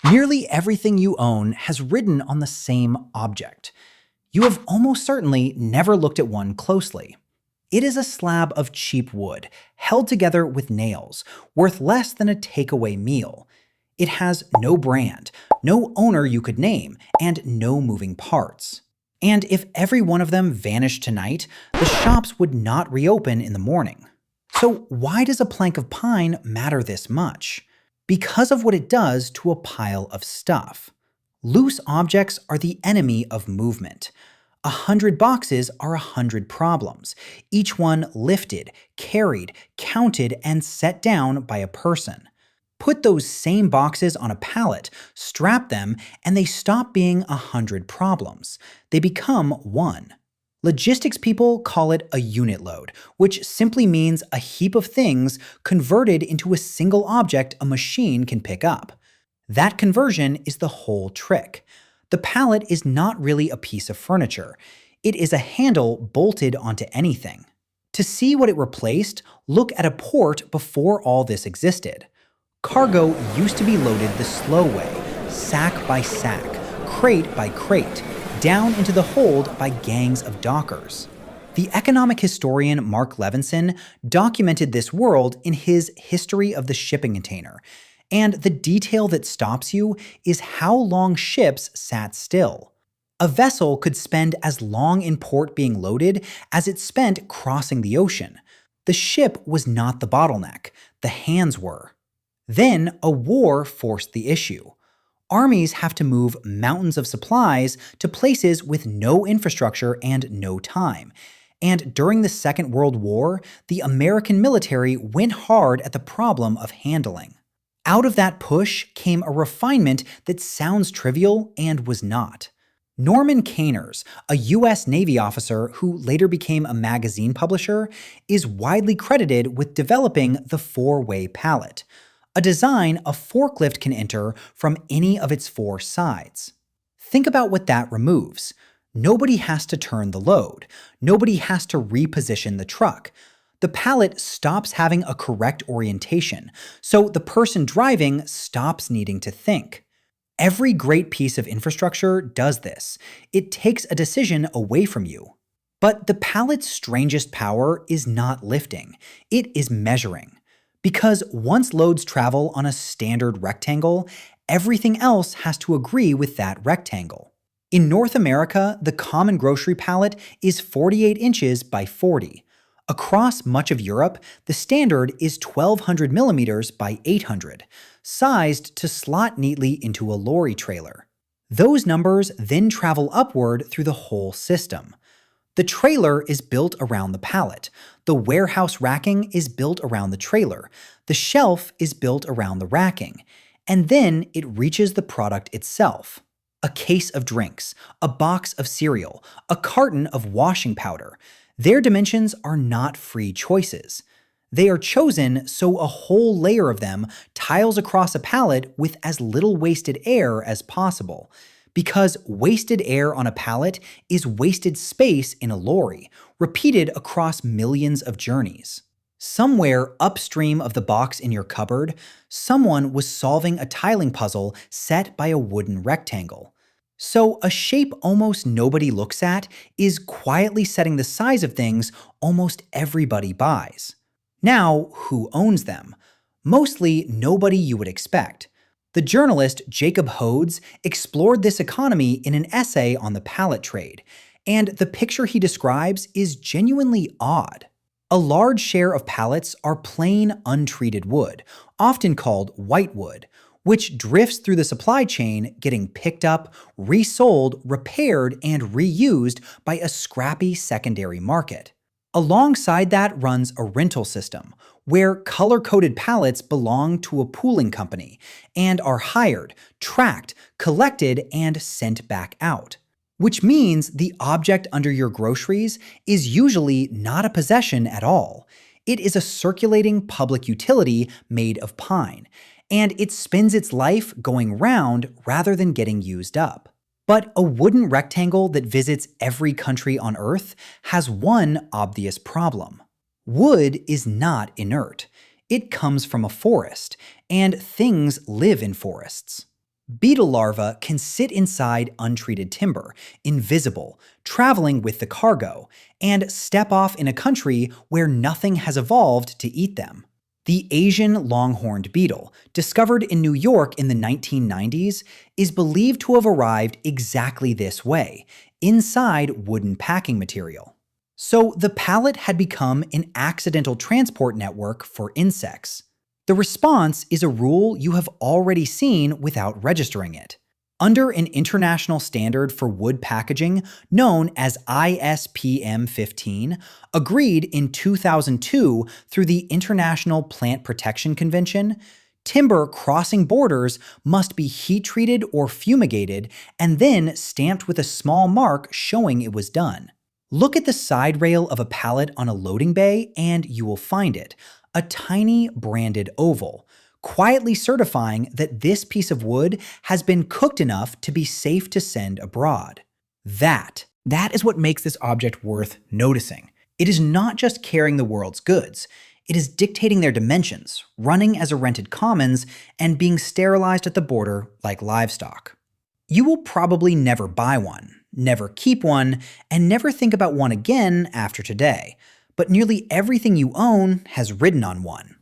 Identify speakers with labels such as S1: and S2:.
S1: Nearly everything you own has ridden on the same object. You have almost certainly never looked at one closely. It is a slab of cheap wood, held together with nails, worth less than a takeaway meal. It has no brand, no owner you could name, and no moving parts. And if every one of them vanished tonight, the shops would not reopen in the morning. So why does a plank of pine matter this much? Because of what it does to a pile of stuff. Loose objects are the enemy of movement. 100 boxes are 100 problems, each one lifted, carried, counted, and set down by a person. Put those same boxes on a pallet, strap them, and they stop being 100 problems. They become one. Logistics people call it a unit load, which simply means a heap of things converted into a single object a machine can pick up. That conversion is the whole trick. The pallet is not really a piece of furniture. It is a handle bolted onto anything. To see what it replaced, look at a port before all this existed. Cargo used to be loaded the slow way, sack by sack, crate by crate, down into the hold by gangs of dockers. The economic historian Mark Levinson documented this world in his History of the Shipping Container, and the detail that stops you is how long ships sat still. A vessel could spend as long in port being loaded as it spent crossing the ocean. The ship was not the bottleneck, the hands were. Then a war forced the issue. Armies have to move mountains of supplies to places with no infrastructure and no time. And during the Second World War, the American military went hard at the problem of handling. Out of that push came a refinement that sounds trivial and was not. Norman Cainers, a U.S. Navy officer who later became a magazine publisher, is widely credited with developing the four-way pallet, a design a forklift can enter from any of its four sides. Think about what that removes. Nobody has to turn the load. Nobody has to reposition the truck. The pallet stops having a correct orientation, so the person driving stops needing to think. Every great piece of infrastructure does this. It takes a decision away from you. But the pallet's strangest power is not lifting. It is measuring. Because once loads travel on a standard rectangle, everything else has to agree with that rectangle. In North America, the common grocery pallet is 48 inches by 40. Across much of Europe, the standard is 1200 millimeters by 800, sized to slot neatly into a lorry trailer. Those numbers then travel upward through the whole system. The trailer is built around the pallet. The warehouse racking is built around the trailer. The shelf is built around the racking. And then it reaches the product itself. A case of drinks, a box of cereal, a carton of washing powder. Their dimensions are not free choices. They are chosen so a whole layer of them tiles across a pallet with as little wasted air as possible. Because wasted air on a pallet is wasted space in a lorry, repeated across millions of journeys. Somewhere upstream of the box in your cupboard, someone was solving a tiling puzzle set by a wooden rectangle. So a shape almost nobody looks at is quietly setting the size of things almost everybody buys. Now, who owns them? Mostly nobody you would expect. The journalist Jacob Hodes explored this economy in an essay on the pallet trade, and the picture he describes is genuinely odd. A large share of pallets are plain, untreated wood, often called whitewood, which drifts through the supply chain, getting picked up, resold, repaired, and reused by a scrappy secondary market. Alongside that runs a rental system, where color-coded pallets belong to a pooling company and are hired, tracked, collected, and sent back out. Which means the object under your groceries is usually not a possession at all. It is a circulating public utility made of pine, and it spends its life going round rather than getting used up. But a wooden rectangle that visits every country on Earth has one obvious problem. Wood is not inert. It comes from a forest, and things live in forests. Beetle larvae can sit inside untreated timber, invisible, traveling with the cargo, and step off in a country where nothing has evolved to eat them. The Asian long-horned beetle, discovered in New York in the 1990s, is believed to have arrived exactly this way, inside wooden packing material. So the pallet had become an accidental transport network for insects. The response is a rule you have already seen without registering it. Under an international standard for wood packaging known as ISPM 15, agreed in 2002 through the International Plant Protection Convention, timber crossing borders must be heat-treated or fumigated and then stamped with a small mark showing it was done. Look at the side rail of a pallet on a loading bay and you will find it, a tiny branded oval, quietly certifying that this piece of wood has been cooked enough to be safe to send abroad. That is what makes this object worth noticing. It is not just carrying the world's goods, it is dictating their dimensions, running as a rented commons, and being sterilized at the border like livestock. You will probably never buy one, never keep one, and never think about one again after today, but nearly everything you own has ridden on one.